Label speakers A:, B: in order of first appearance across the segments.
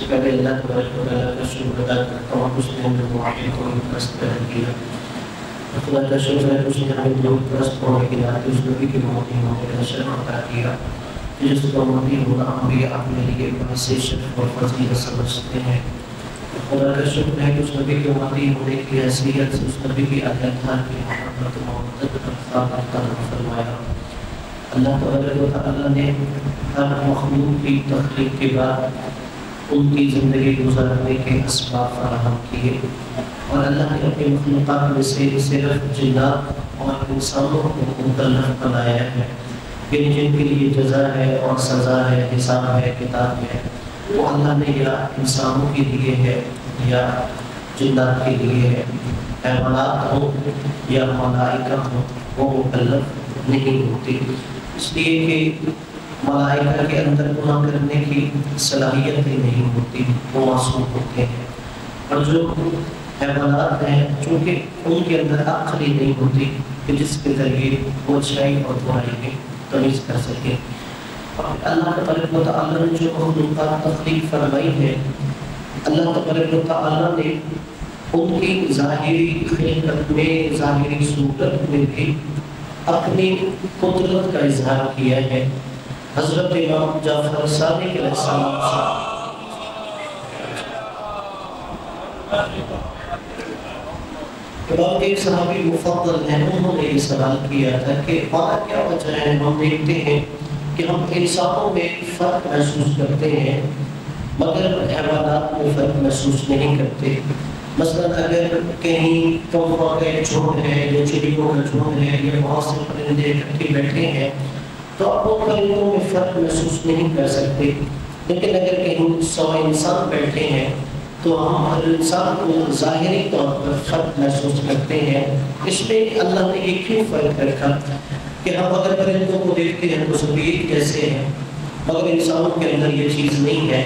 A: سے پہلے اللہ تبارک و تعالیٰ کا شکر ادا کرتا ہوں اس نے ہمیں معافی کو پرست پیدا کیا. خدا کا شکر ہے اس نے ہمیں لوگ پرست ہونے کے ناطے اس نبی کی موتی ہونے کا شرف عطا کیا جس کو موتی ہونا انبیاء اپنے لیے باعث شرف اور فضیلت سمجھتے ہیں. خدا کا شکر ہے کہ اس نبی کے موتی ہونے کی حیثیت سے اس نبی کی اطاعت کی محبت و محبت کا خطاب فرمایا. اللہ تبارک و تعالیٰ نے ہر مخلوق کی تخلیق کے بعد ان کی زندگی گزارنے کے اسباب فراہم کیے اور اللہ نے اپنی مخلوقات میں سے صرف جنات اور انسانوں کو مکلف بنایا ہے کہ جن کے لیے جزا ہے اور سزا ہے، حساب ہے، کتاب ہے، وہ اللہ نے یا انسانوں کے لیے ہے یا جنات کے لیے ہے. حیوانات ہوں یا ملائکہ ہوں وہ مکلف نہیں ہوتی، اس لیے کہ ملائکہ کے اندر گناہ کرنے کی صلاحیت ہی نہیں ہوتی، وہ معصوم ہوتے ہیں. اور جو حیوانات ہیں چونکہ ان کے اندر عقل ہی نہیں ہوتی کہ جس کے ذریعے وہ اچھائی اور برائی میں تمیز کر سکے. اور اللہ تبارک و تعالیٰ نے جو مخلوقات تخلیق فرمائی ہے، اللہ تبارک و تعالیٰ نے ان کی ظاہری خلقت میں، ظاہری صورت میں بھی اپنی قدرت کا اظہار کیا ہے. حضرت امام جعفر صادق علیہ السلام امام کے ایک صحابی مفضل ہیں، انہوں نے یہ سوال کیا تھا کہ ہمارا کیا وجہ ہے ہم دیکھتے ہیں کہ ہم انسانوں میں فرق محسوس کرتے ہیں مگر حیوانات میں فرق محسوس نہیں کرتے. مثلا اگر کہیں کووں کا ایک جھنڈ ہے یا چڑیوں کا جھنڈ ہے یا بہت سے پرندے اکٹھے بیٹھے ہیں تو آپ وہ پرندوں میں فرق محسوس نہیں کر سکتے، لیکن اگر کہیں 100 انسان بیٹھے ہیں تو ہم ہر انسان کو ظاہری طور پر فرق محسوس کرتے ہیں. اس میں اللہ نے یہ کیوں فرق رکھا کہ ہم اگر پرندوں کو دیکھتے ہیں تو سب ایک جیسے ہیں مگر انسانوں کے اندر یہ چیز نہیں ہے.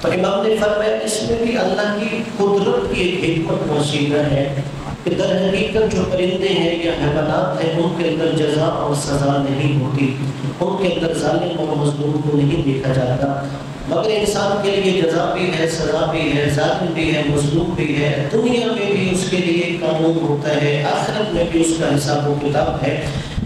A: تو امام نے فرمایا اس میں بھی اللہ کی قدرت کی ایک حکمت موجودہ ہے کہ در حقیقت جو پرندے ہیں یا حیوانات ہیں ان کے اندر جزا اور سزا نہیں ہوتی، ان کے اندر ظالم اور مظلوم کو نہیں دیکھا جاتا، مگر انسان کے لیے جزا بھی ہے، سزا بھی ہے، ظالم بھی ہے، مظلوم بھی ہے. دنیا میں بھی اس کے لیے قانون ہوتا ہے، آخرت میں بھی اس کا حساب و کتاب ہے.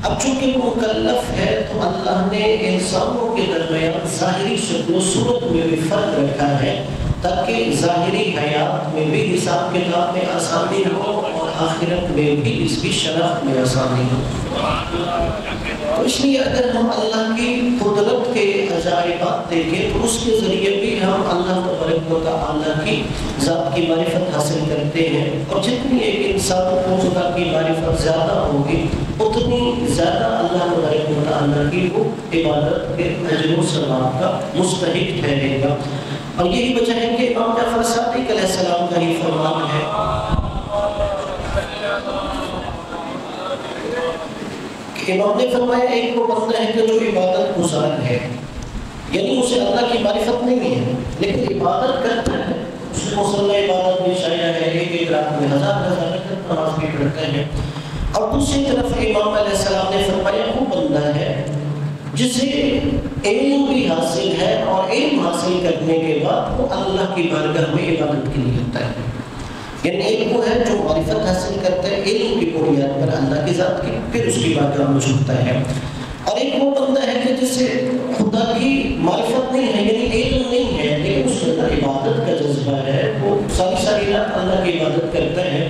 A: اب چونکہ وہ مکلف ہے تو اللہ نے انسانوں کے درمیان ظاہری شکل و صورت میں بھی فرق رکھا ہے تاکہ ظاہری حیات میں بھی حساب کتاب میں آسانی ہو اور آخرت میں بھی اس کی شناخت میں آسانی ہو. تو اس لیے اگر ہم اللہ کی قدرت کے عجائبات دیکھیں تو اس کے ذریعے بھی ہم اللہ تبارک و تعالیٰ کی ذات کی معرفت حاصل کرتے ہیں. اور جتنی ایک انسان کو خدا کی معرفت زیادہ ہوگی اتنی زیادہ اللہ تبارک و تعالیٰ کی وہ عبادت کے اجر و ثواب کا مستحق ٹھہرے گا. اور یہی وجہ ہے کہ امام جعفر صادق علیہ السلام کا ہی فرمان ہے کہ امام نے فرمایا ایک وہ بندہ ہے کہ جو عبادت گزار ہے، یعنی اسے اللہ کی معرفت نہیں ہے لیکن عبادت کرتا ہے، اس نے مسلح عبادت بھی شایا ہے، ایک رات میں ہزار رکعت نماز بھی پڑھتا ہے. اور دوسری طرف امام علیہ السلام نے فرمایا وہ بندہ ہے جسے علم بھی حاصل ہے اور علم حاصل کرنے کے بعد وہ اللہ کی بارگاہ میں عبادت کے لیے ہوتا ہے. یعنی ایک وہ ہے جو معرفت حاصل کرتا ہے علم کی بنیاد پر اللہ کی ذات کی، پھر اس کی بارگاہ میں جھکتا ہے. اور ایک وہ بندہ ہے کہ جسے خدا کی معرفت نہیں ہے، یعنی علم نہیں ہے لیکن اس کے اندر عبادت کا جذبہ ہے، وہ ساری رات اللہ کی عبادت کرتا ہے.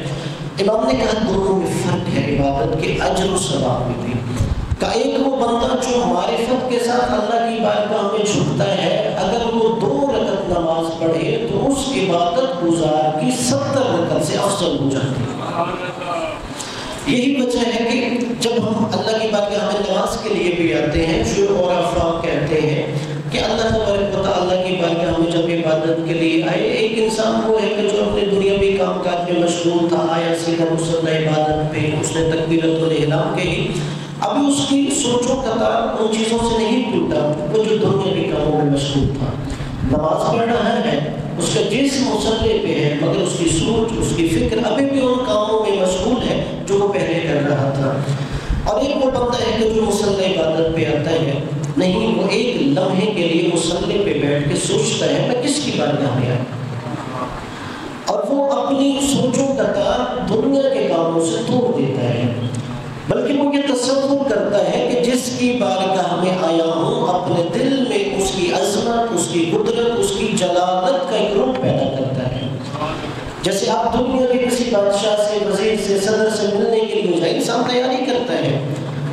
A: امام نے کہا دونوں میں فرق ہے عبادت کے اجر و ثواب میں بھی. کہ ایک وہ بندہ جو معرفت کے ساتھ اللہ کی بارگاہ میں جھکتا ہے اگر وہ 2 رکعت نماز پڑھے تو اس عبادت گزار کی 70 رکعت سے افضل ہو جاتی ہے. یہی وجہ ہے کہ جب ہم اللہ کی بارگاہ میں نماز کے لیے بھی آتے ہیں جو اور افراد کہتے ہیں کہ اللہ تبارک و تعالیٰ کی بارگاہ میں جب عبادت کے لیے آئے، ایک انسان وہ ہے کہ جو اپنے دنیاوی کام کاج میں مشغول تھا، آیا سیدھا مصلی عبادت پہ، اس نے تکبیرۃ الاحرام کہی، ابھی اس کی سوچ و قطار ان چیزوں سے نہیں ٹوٹا، وہ جو دنیاوی کاموں میں مشغول تھا. نماز پڑھ رہا ہے، اس کا جسم مصلی پہ ہے مگر اس کی سوچ، اس کی فکر ابھی بھی ان کاموں میں مشغول ہے جو وہ پہلے کر رہا تھا. اور ایک وہ بندہ ہے کہ جو مصلی عبادت پہ آتا ہے، نہیں وہ ایک لمحے کے لیے مصلی پہ بیٹھ کے سوچتا ہے میں کس کی بارگاہ میں آیا، اور وہ اپنی سوچوں کا تار دنیا کے کاموں سے توڑ دیتا ہے، بلکہ وہ یہ تصور کرتا ہے کہ جس کی بارگاہ میں آیا ہوں اپنے دل میں اس کی عظمت، اس کی قدرت، اس کی جلالت کا ایک روپ پیدا کرتا ہے۔ جیسے آپ دنیا کے کسی بادشاہ سے، وزیر سے، صدر سے ملنے کے لیے جائیں، انسان تیاری کرتا ہے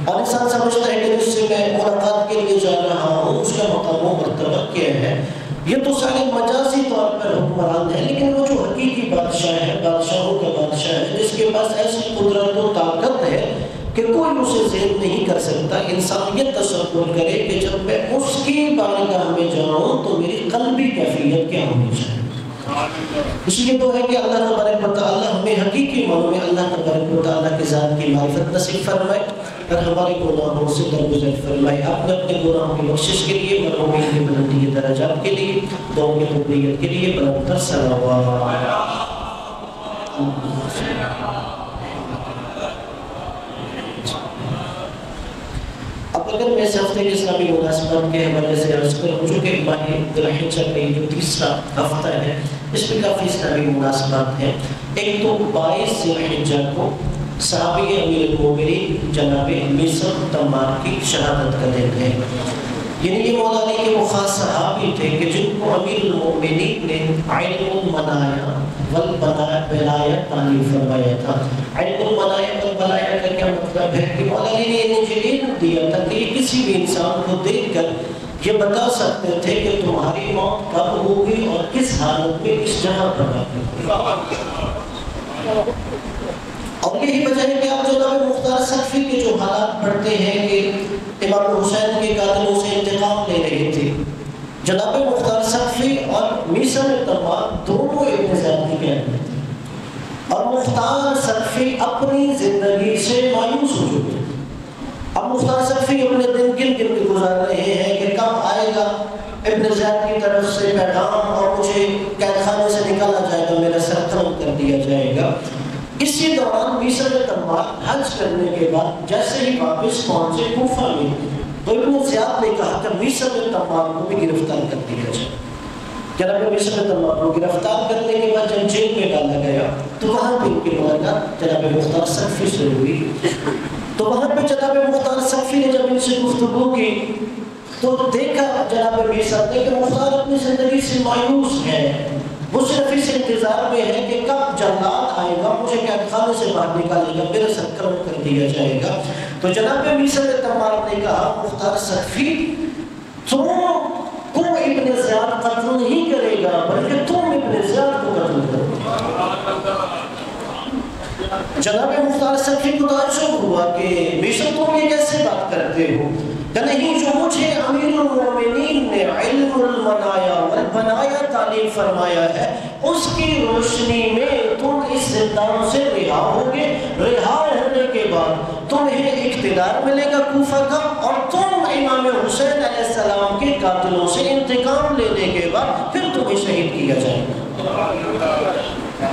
A: اور انسان سمجھتا ہے کہ جس سے میں ملاقات کے لیے جا رہا ہوں اس کا مقام و مرتبہ کیا ہے۔ یہ تو سارے مجازی طور پر حکمران ہیں، لیکن وہ جو حقیقی بادشاہ ہے، بادشاہوں کا بادشاہ ہے، جس کے پاس ایسی قدرت و طاقت ہے کہ کوئی اسے زیر نہیں کر سکتا، انسان یہ تصور کرے کہ جب میں اس کی بارگاہ میں جاؤں تو میری قلبی کیفیت کیا ہونی چاہیے۔ اس لیے تو ہے کہ اللہ تبارک و تعالیٰ ہمیں حقیقی معنوں میں اللہ تبارک و تعالیٰ کی ذات کی معرفت نصیب فرمائے اور ہمارے گناہوں سے درگزر فرمائے۔ اپنے گناہوں کی بخشش کے لیے، مرحومین کی بلندی درجات کے لیے، دعاؤں کی قبولیت کے لیے بلند تر صلوات۔ اب اگر میں اس ہفتے کے اسلامی مناسبات کے حوالے سے عرض کروں، چونکہ ماہ ذی الحجہ کا جو تیسرا ہفتہ ہے اس میں کافی اسلامی مناسبات ہیں۔ ایک تو 22 ذی الحجہ کو صحابی امیر المومنین جناب میسر تمار کی شہادت کا دن ہے، یعنی یہ مولا علی کے وہ خاص صحابی تھے کہ جن کو امیر المومنین نے علم المنایا والبلایا تعلیم فرمایا تھا۔ علم المنایا والبلایا کا کیا مطلب ہے کہ مولا علی نے انہیں علم دیا تھا کہ کسی بھی انسان کو دیکھ کر یہ بتا سکتے تھے کہ تمہاری موت کب ہوگی اور کس حالت میں کس جگہ پر ہوگی۔ اور یہی وجہ ہے کہ آپ جناب مختار سقفی کے جو حالات پڑھتے ہیں کہ امام حسین کے قاتلوں سے انتقام لے رہے تھے، جناب مختار سقفی اور میسر تمار دونوں ابن زیاد کی کہتے ہیں، اور مختار سقفی اپنی زندگی سے مایوس ہو چکے۔ اب مختار سقفی اپنے دن گن کے گزار رہے ہیں کہ کب آئے گا ابن زیاد کی طرف سے پیغام اور مجھے قید خانے سے نکالا جائے گا، میرا سر قلم کر دیا جائے گا۔ اسی دوران میسر تمار حج کرنے کے بعد جیسے ہی واپس پہنچے کوفہ میں، تو ابن زیاد نے کہا کہ میسر تمار کو بھی گرفتار کر دیا جائے۔ جناب میسر تمار کو گرفتار کرنے کے بعد جب جیل میں ڈالا گیا تو وہاں پہ ان کی ملاقات جناب مختار سقفی سے ہوئی۔ تو وہاں پہ جناب مختار سقفی نے جب ان سے گفتگو کی تو دیکھا جناب میسر نے کہ مختار اپنی زندگی سے مایوس ہے، وہ صرف اس انتظار میں ہے کہ کب جلاد آئے گا، مجھے قید خانے سے باہر نکالے گا، میرا سر قلم کر دیا جائے گا۔ تو جناب میسر تمار نے کہا مختار سقفی تم کو ابن زیاد قتل نہیں کرے گا بلکہ تم ابن زیاد کو قتل کرو۔ جناب مختار سقفی کو تعجب ہوا کہ میسر تم یہ کیسے بات کرتے ہو، کہ نہیں جو مجھے امیر المومنین نے علم المنایا والبنایا تعلیم فرمایا ہے اس کی روشنی میں تم اس زندان سے رہا ہوگے، رہا ہونے کے بعد تمہیں اقتدار ملے گا کوفہ کا، اور تم امام حسین علیہ السلام کے قاتلوں سے انتقام لینے کے بعد پھر تمہیں شہید کیا جائے گا۔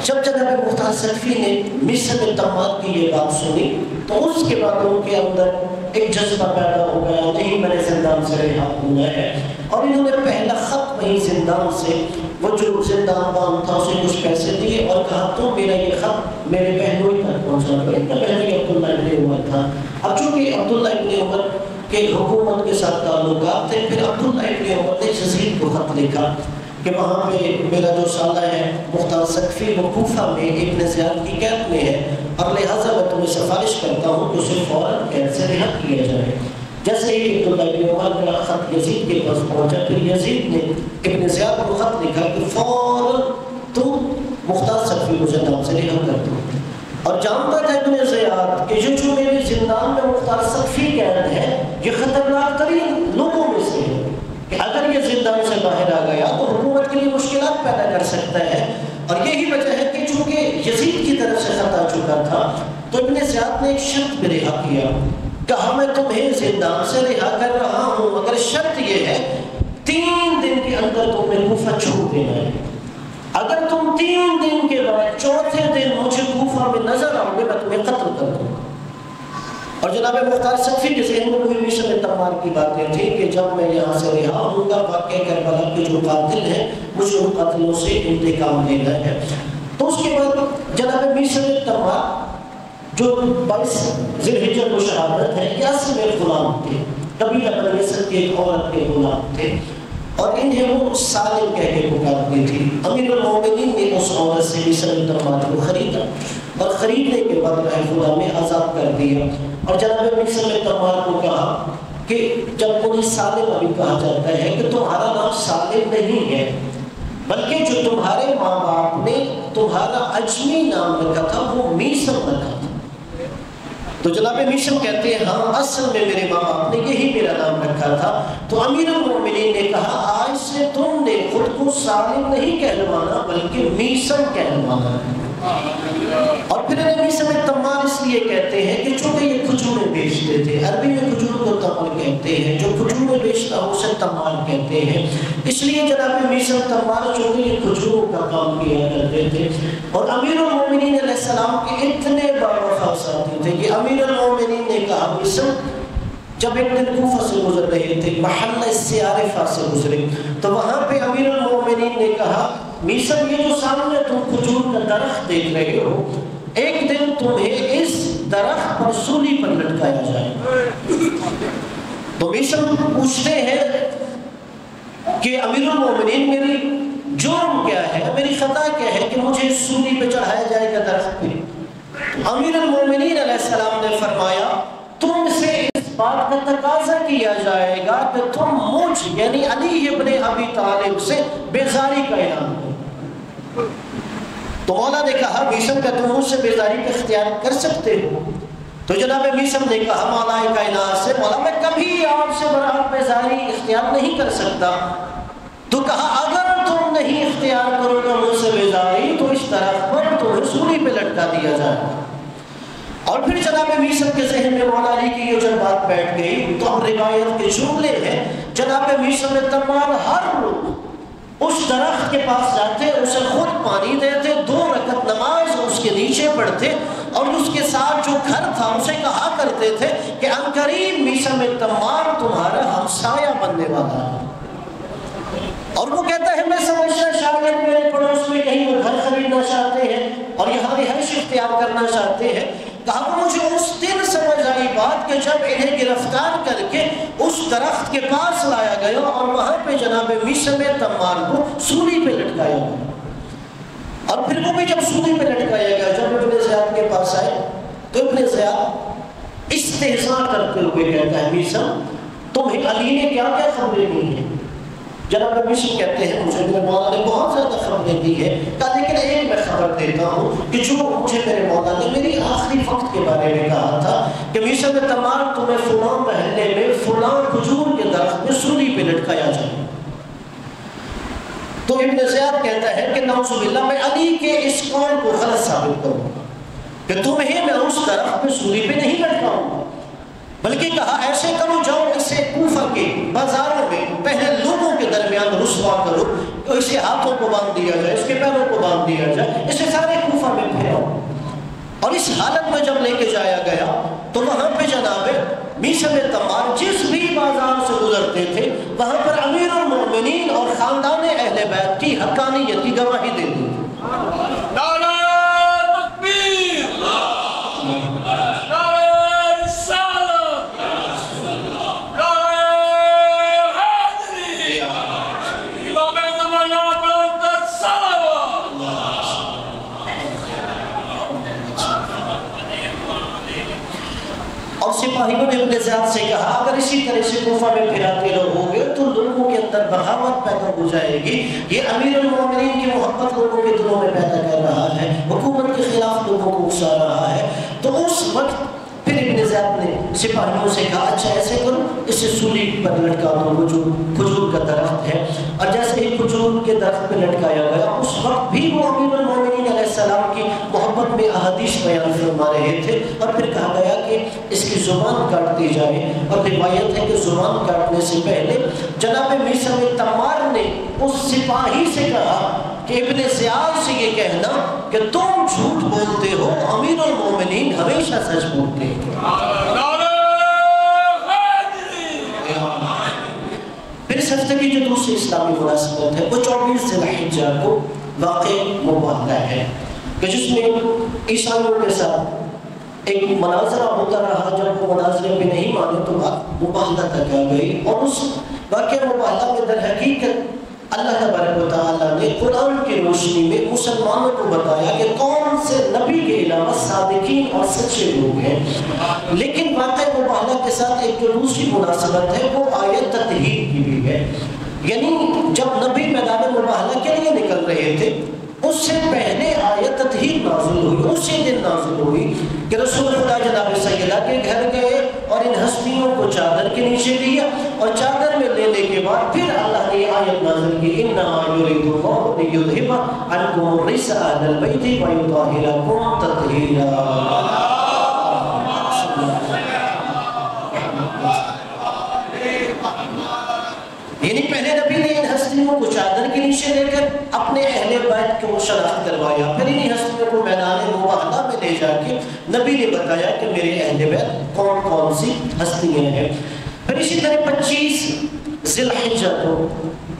A: جب جناب مختار سقفی نے میسر تمار کی یہ بات سنی تو اس کے بعد ان کے اندر ایک جذبہ پیدا ہو گیا، نہیں میں نے زندان سے رہا ہونا ہے، اور انہوں نے پہلا خط وہیں زندان سے، وہ جو زندان بان تھا اسے کچھ پیسے دیے اور کہا تو میرا یہ خط میرے بہنوئی تک پہنچا دو۔ اتنا پہلے عبداللہ ابن عمر تھا، اب چونکہ عبداللہ ابن عمر کے حکومت کے ساتھ تعلقات تھے، پھر عبداللہ ابن عمر نے یزید کو خط لکھا کہ وہاں پہ میرا جو سالہ ہے مختار سقفی وہ کوفہ میں ابن زیاد کی قید میں ہے، اور لہٰذا میں تمہیں سفارش کرتا ہوں کہ اسے فوراً قید سے رہا کیا جائے۔ جیسے ہی عبداللہ ابن عمر کا خط یزید کے پاس پہنچا، پھر یزید نے ابن زیاد کو خط لکھا کہ فوراً تم مختار سقفی کو زندان سے رہا کر دو۔ اور جانتا تھا ابن زیاد کہ یہ جو میرے زندان میں مختار سقفی قید ہے یہ خطرناک ترین لوگوں میں سے ہے، کہ اگر یہ زندان سے باہر آ گیا تو حکومت کے لیے مشکلات پیدا کر سکتا ہے، اور یہی وجہ ہے کہ چونکہ یزید کی طرف سے خط آ چکا تھا تو ابن زیاد نے ایک شرط بھی رہا کیا، کہا میں تمہیں زندان سے رہا کر رہا ہوں مگر شرط یہ ہے 3 دن کے اندر تم نے کوفہ چھوڑ دینا ہے، اگر تم 3 دن کے بعد چوتھے دن مجھے کوفہ میں نظر آؤ گے میں تمہیں قتل کر دوں گا۔ اور جناب مختار سقفی کے ذہن میں وہی میسر تمار کی باتیں تھیں کہ جب میں یہاں سے رہا ہوں گا واقعہ کربلا کے جو قاتل ہیں مجھے ان قاتلوں سے انتقام لینا ہے۔ تو اس کے بعد جناب میثم تمار جو 22 ذی الحجہ کو شہادت ہے، یہ اصل میں غلام تھے، قبیلہ بنی اسد کی ایک عورت کے غلام تھے، اور انہیں وہ سالم کہہ کے پکارتی تھی۔ امیر المومنین نے اس عورت سے میثم تمار کو خریدا اور خریدنے کے بعد رہ خدا میں آزاد کر دیا، اور جناب میثم تمار کو کہا کہ جب انہیں سالم ابھی کہا جاتا ہے کہ تمہارا نام سالم نہیں ہے، بلکہ جو تمہارے ماں باپ نے تمہارا اجمی نام رکھا تھا وہ میثم رکھا تھا۔ تو جناب میثم کہتے ہیں ہاں اصل میں میرے ماں باپ نے یہی میرا نام رکھا تھا۔ تو امیر المومنین نے کہا آج سے تم نے خود کو سالم نہیں کہلوانا بلکہ میثم کہلوانا ہے۔ اور پھر انہیں میثم تمار اس لیے کہتے ہیں کہ چونکہ یہ کھجوریں بیچتے تھے، عربی میں کھجور کو تمر کہتے ہیں، جو کھجوریں بیچتا ہو اسے تمار کہتے ہیں، اس لیے جناب میثم تمار چونکہ یہ کھجوروں کا کام کیا کرتے تھے۔ اور امیر المومنین علیہ السلام کے اتنے باوفا ساتھی تھے کہ امیر المومنین نے کہا میثم جب ایک دن کوفہ سے گزر رہے تھے، محلہ سیارفہ سے گزرے، تو وہاں پہ امیر المومنین نے کہا میثم یہ جو سامنے تم کھجور کا درخت دیکھ رہے ہو، ایک دن تمہیں اس درخت پر سولی پر لٹکایا جائے۔ تو میثم پوچھتے ہیں کہ امیر المومنین میری جرم کیا ہے، میری خطا کیا ہے کہ مجھے سولی پہ چڑھایا جائے گا درخت پہ؟ امیر المومنین علیہ السلام نے فرمایا تم سے اس بات کا تقاضا کیا جائے گا کہ تم مجھ یعنی علی ابن ابی طالب سے بیزاری کا اعلان کرو۔ تو مولا نے کہا میثم کا تم مجھ سے بیزاری کا اختیار کر سکتے ہو؟ تو جناب میثم نے کہا مولا کائنات سے مولا میں کبھی آپ سے برات بیزاری اختیار نہیں کر سکتا۔ تو کہا اگر تم نہیں اختیار کرو گے مجھ سے بیزاری تو اس طرح پر تمہیں سولی پہ لٹکا دیا جائے گا۔ اور پھر جناب میثم کے ذہن میں مولا علی کی یہ جب بات بیٹھ گئی تو اب روایت کے جملے ہیں جناب میثم تمار ہر روز اس درخت کے پاس جاتے، اسے خود پانی دیتے، 2 رکعت نماز اس کے نیچے پڑھتے، اور اس کے ساتھ جو گھر تھا اسے کہا کرتے تھے کہ عنقریب میثم تمار تمہارا ہمسایہ بننے والا ہے۔ اور وہ کہتا ہے میں سمجھتا شاید میرے پڑوس میں کہیں وہ گھر خریدنا چاہتے ہیں اور یہاں رہائش اختیار کرنا چاہتے ہیں۔ کہا مجھے اس دن سمجھ آئی بات کہ جب انہیں گرفتار کر کے اس درخت کے پاس لایا گیا اور وہاں پہ جناب میثم تمار کو سولی پہ لٹکایا گیا، اور پھر وہ بھی جب سولی پہ لٹکایا گیا جب ابن زیاد کے پاس آئے تو ابن زیاد استہزاء کرتے ہوئے کہتا ہے میثم تمہیں علی نے کیا کیا خبریں دی ہیں؟ جناب میثم کہتے ہیں مجھے میرے مولا نے بہت زیادہ خبریں دی ہے، کہا لیکن ایک میں خبر دیتا ہوں کہ جو مجھے میرے مولا نے میری آخری وقت کے بارے میں کہا تھا کہ میثم تمار تمہیں فلاں محلے میں فلاں کھجور کے درخت میں سولی پہ لٹکایا جائے۔ تو ابن زیاد کہتا ہے کہ نعوذ باللہ میں علی کے اس قول کو غلط ثابت کروں کہ تمہیں میں اس درخت پہ سولی پہ نہیں لٹکاؤں گا، بلکہ کہا ایسے کرو جاؤ اسے کوفہ کے بازاروں میں پہلے لوگوں کے درمیان رسوا کرو، تو اسے ہاتھوں کو باندھ دیا جائے، اس کے پیروں کو باندھ دیا جائے، اسے سارے کوفہ میں پھیلاؤ۔ اور اس حالت میں جب لے کے جایا گیا تو وہاں پہ جناب میثم تمار جس بھی بازار سے گزرتے تھے وہاں پر امیر المومنین اور خاندان اہل بیت کی حقانیت کی گواہی دیتے تھے۔ اور سپاہیوں نے ابن زیاد سے کہا اگر اسی طرح سے کوفہ میں پھراتے رہو گے تو لوگوں کے اندر بغاوت پیدا ہو جائے گی، یہ امیر المومنین کی محبت لوگوں کے دلوں میں پیدا کر رہا ہے، حکومت کے خلاف لوگوں کو اکسا رہا ہے۔ تو اس وقت پھر ابن زیاد نے سپاہیوں سے کہا اچھا ایسے کرو اسے سولی پر لٹکا دو، وہ جو کھجور کا درخت ہے۔ اور جیسے ہی کھجور کے درخت پہ لٹکایا گیا اس وقت بھی وہ امیر المومنین علیہ السلام کی محبت میں احادیث بیان فرما رہے تھے، اور پھر کہا گیا کہ اس کی زبان کاٹ دی جائے۔ اور روایت ہے کہ زبان کاٹنے سے پہلے جناب میثم تمار نے اس سپاہی سے کہا کہ ابن زیاد سے یہ کہنا کہ تم جھوٹ بولتے ہو، امیر المومنین ہمیشہ سچ بولتے ہیں۔ اس ہفتے کی جو دوسری اسلامی مناسبت ہے وہ 24 ذی الحجہ کو واقع مباہلہ ہے کہ جس میں عیسائیوں کے ساتھ ایک مناظرہ ہوتا رہا. جب وہ مناظرے میں نہیں مانے تو مباہلہ تک آ گئی، اور اس واقعہ مباہلہ میں در حقیقت اللہ تبارک و تعالیٰ نے قرآن کی روشنی میں مسلمانوں کو بتایا کہ کون سے نبی کے علاوہ صادقین اور سچے لوگ ہیں. لیکن واقعہ مباہلہ کے ساتھ ایک جو دوسری مناسبت ہے وہ آیت تطہیر کی بھی ہے. یعنی جب نبی میدان مباہلہ کے لیے نکل رہے تھے اس سے پہلے آیت تطہیر نازل ہوئی، اسی دن نازل ہوئی کہ رسول خدا جناب سیدہ کے گھر گئے اور ان ہستیوں کو چادر کے نیچے دیا، اور چادر میں لینے کے بعد پھر اللہ نے آیت نازل کی انما یرید اللہ لیذھب عنکم الرجس اہل البیت ویطہرکم تطہیرا. یعنی پہلے نبی نے ان ہستیوں کو چادر کے نیچے لے کر اپنے اہل بیت کو شناخت کروایا، پھر انہی ہستیوں کو میدان مباہلہ میں لے جا کے نبی نے بتایا کہ میرے اہل بیت کون کون سی ہستیاں ہیں. پھر اسی طرح 25 ذی الحجہ کو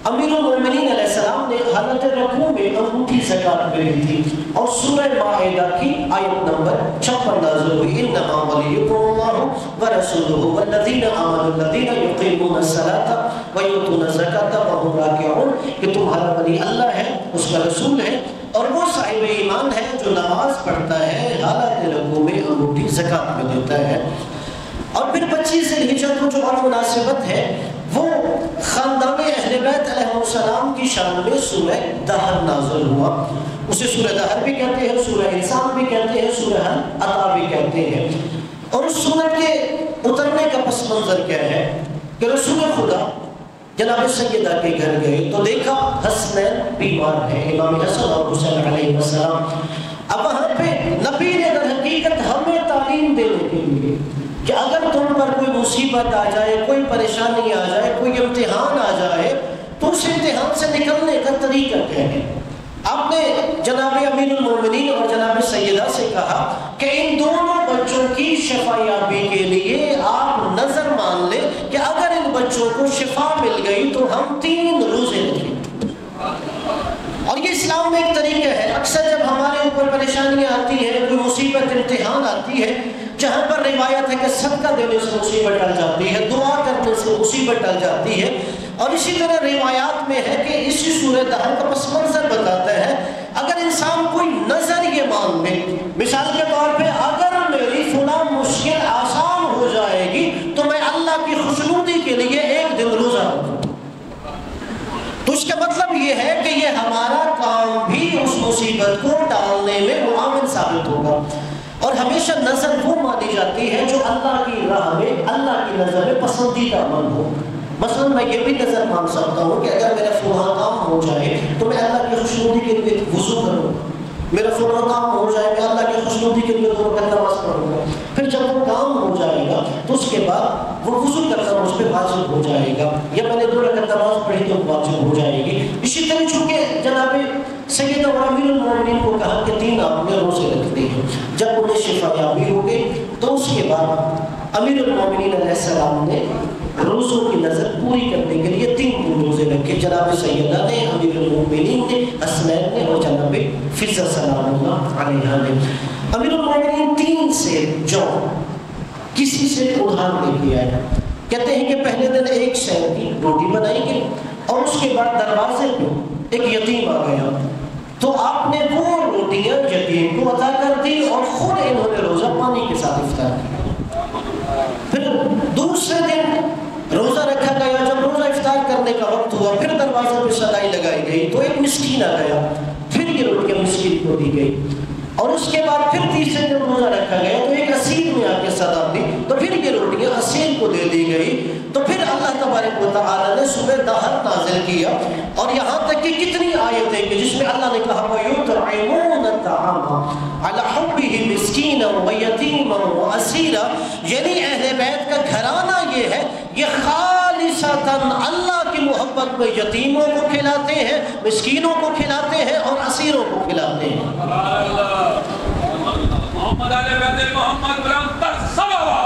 A: امیر المومنین علیہ السلام نے حالت رکوع میں انگوٹھی زکات بھیجی تھی، اور سورہ مائدہ کی آیت نمبر 56 نازل ہوئی انما ولیکم اللہ ورسولہ والذین آمنوا الذین یقیمون الصلاۃ ویؤتون الزکاۃ وهم راکعون، کہ تمہارا ولی اللہ ہے، اس کا رسول ہے، اور وہ صاحب ایمان ہے جو نماز پڑھتا ہے، حالت رکوع میں انگوٹھی زکات میں دیتا ہے. اور پھر 25 ذی الحجہ کو جو اور مناسبت ہے وہ خاندان اہل بیت علیہ السلام کی شان میں سورہ دہر نازل ہوا. اسے سورہ دہر بھی کہتے ہیں، سورہ انسان بھی کہتے ہیں، سورہ عطا بھی کہتے ہیں. اور اس سورت کے اترنے کا پس منظر کیا ہے کہ رسول خدا جناب سیدہ کے گھر گئے تو دیکھا حسنین بیمار ہیں، امام حسن اور حسین علیہ السلام. اب وہاں پہ نبی نے در حقیقت ہمیں تعلیم دینے کے لیے کہ اگر تم پر کوئی مصیبت آ جائے، کوئی پریشانی آ جائے، کوئی امتحان آ جائے تو اس امتحان سے نکلنے کا طریقہ کیا ہے. آپ نے جناب امیر المومنین اور جناب سیدہ سے کہا کہ ان دونوں بچوں کی شفا یابی کے لیے آپ نظر مان لیں کہ اگر ان بچوں کو شفا مل گئی تو ہم 3 روزے رکھیں. اور یہ اسلام میں ایک طریقہ ہے. اکثر جب ہمارے اوپر پریشانیاں آتی ہیں، کوئی مصیبت امتحان آتی ہے، جہاں پر روایت ہے کہ صدقہ دینے سے مصیبت ٹل جاتی ہے، دعا کرنے سے مصیبت ٹل جاتی ہے. اور اسی طرح روایات میں ہے کہ اسی سورہ دہر کا پس منظر بتاتا ہے اگر انسان کوئی نظر یہ مان لے، مثال کے طور پہ اگر میری فلاں مشکل آسان ہو جائے گی تو میں اللہ کی خوشنودی کے لیے 1 دن روزہ رکھوں، تو اس کا مطلب یہ ہے کہ یہ ہمارا کام بھی اس مصیبت کو ٹالنے میں معاون ثابت ہوگا. اور ہمیشہ نظر وہ مانی جاتی ہے جو اللہ کی راہ میں، اللہ کی نظر میں پسندیدہ عمل ہو. مثلا میں یہ بھی نظر مان سکتا ہوں کہ اگر میرا فلاں کام ہو جائے تو میں اللہ کی خوشنودی کے لیے وضو کروں، میرا فلاں کام ہو جائے میں اللہ کی خوشنودی کے لیے 2 رکعت نماز پڑھوں گا. پھر جب وہ کام ہو جائے گا تو اس کے بعد وہ وضو کرنا مجھ پہ واجب ہو جائے گا، یا میں نے 2 رکعت نماز پڑھی تو واجب ہو جائے گی. اسی طرح چونکہ جناب سیدہ اور امیر المومنین کو کہا کہ 3 آپ نے روزے رکھتے ہیں، جب انہیں شفا یابی ہو گئی تو اس کے بعد امیر المومنین علیہ السلام نے روزوں کی نظر پوری کرنے کے لیے 3 دن روزے رکھے. جناب سیدہ نے، امیر المومنین نے، حسنین نے، اور جناب فضہ سلام اللہ علیہ نے. امیر المومنین 3 سے جو کسی سے ادھار لے کے آئے، کہتے ہیں کہ پہلے دن 1 شہر کی روٹی بنائی گئی اور اس کے بعد دروازے پہ ایک یتیم آ گیا تو آپ نے وہ روٹیاں یتیم کو عطا کر دی اور خود انہوں نے روزہ پانی کے ساتھ افطار کیا. پھر دوسرے دن روزہ رکھا گیا، جب روزہ افطار کرنے کا وقت ہوا پھر دروازے پہ صدائی لگائی گئی تو ایک مسکین آ گیا، پھر یہ روٹیاں مسکین کو دی گئی. اور اس کے بعد پھر تیسرے دن روزہ رکھا گیا تو ایک اسیر نے آ کے صدا دی تو پھر یہ روٹیاں اسیر کو دے دی گئی. تو پھر اللہ تبارک و تعالیٰ نے سورہ دہر نازل کیا، اور یہاں تک کہ کتنی آیتیں کہ جس میں اللہ نے کہا وَيُطْعِمُونَ الطَّعَامَ عَلَى حُبِّهِ مِسْكِينًا وَيَتِيمًا وَأَسِيرًا، یعنی اہل بیت کا گھرانہ یہ ہے، یہ خالصتاً اللہ کی محبت میں یتیموں کو کھلاتے ہیں، مسکینوں کو کھلاتے ہیں اور اسیروں کو کھلاتے ہیں. محمد علیہ بیت محمد بلند تر صلوات.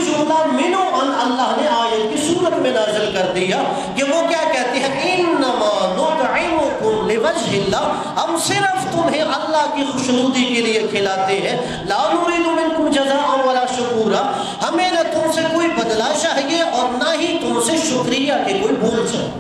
A: جملہ منو ان اللہ نے آیت کی صورت میں نازل کر دیا کہ وہ کیا کہتے ہیں انما نطعمکم لوجہ اللہ، ہم صرف تمہیں اللہ کی خوشنودی کے لیے کھلاتے ہیں، لا نريد منکم جزاء ولا شکورا، ہمیں نہ تم سے کوئی بدلہ چاہیے اور نہ ہی تم سے شکریہ کے کوئی بھول چاہیے۔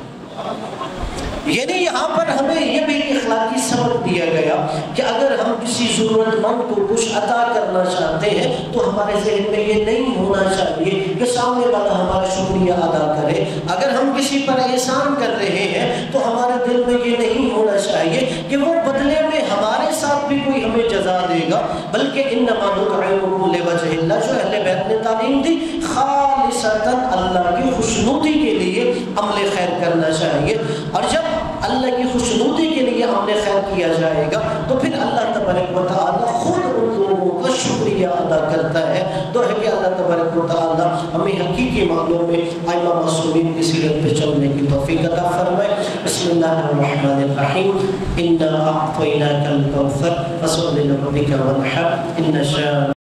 A: یعنی یہاں پر ہمیں یہ بھی اخلاقی سبق دیا گیا کہ اگر ہم کسی ضرورت مند کو کچھ عطا کرنا چاہتے ہیں تو ہمارے ذہن میں یہ نہیں ہونا چاہیے کہ سامنے والا ہمارا شکریہ ادا کرے۔ اگر ہم کسی پر احسان کر رہے ہیں تو ہمارے دل میں یہ نہیں ہونا چاہیے کہ وہ بدلے میں ہمارے ساتھ بھی کوئی ہمیں جزا دے گا، بلکہ انما نطعمکم لوجہ اللہ، جو اہل بیت نے تعلیم دی، خالصتاً اللہ کی خوشنودی کے لیے عمل خیر کرنا چاہیے۔ اور جب اللہ کی خوشنودی کے لیے عمل خیر کیا جائے گا تو پھر اللہ تبارک و تعالی خود ان لوگوں کا شکریہ ادا کرتا ہے۔ تو ہے کہ اللہ تبارک و تعالی ہمیں حقیقی معنوں میں ائمہ معصومین کی سیرت پہ چلنے کی توفیق عطا فرمائے۔ بسم اللہ الرحمن الرحیم، انا اعطیناک الکوثر فصل لربک وانحر ان شانئک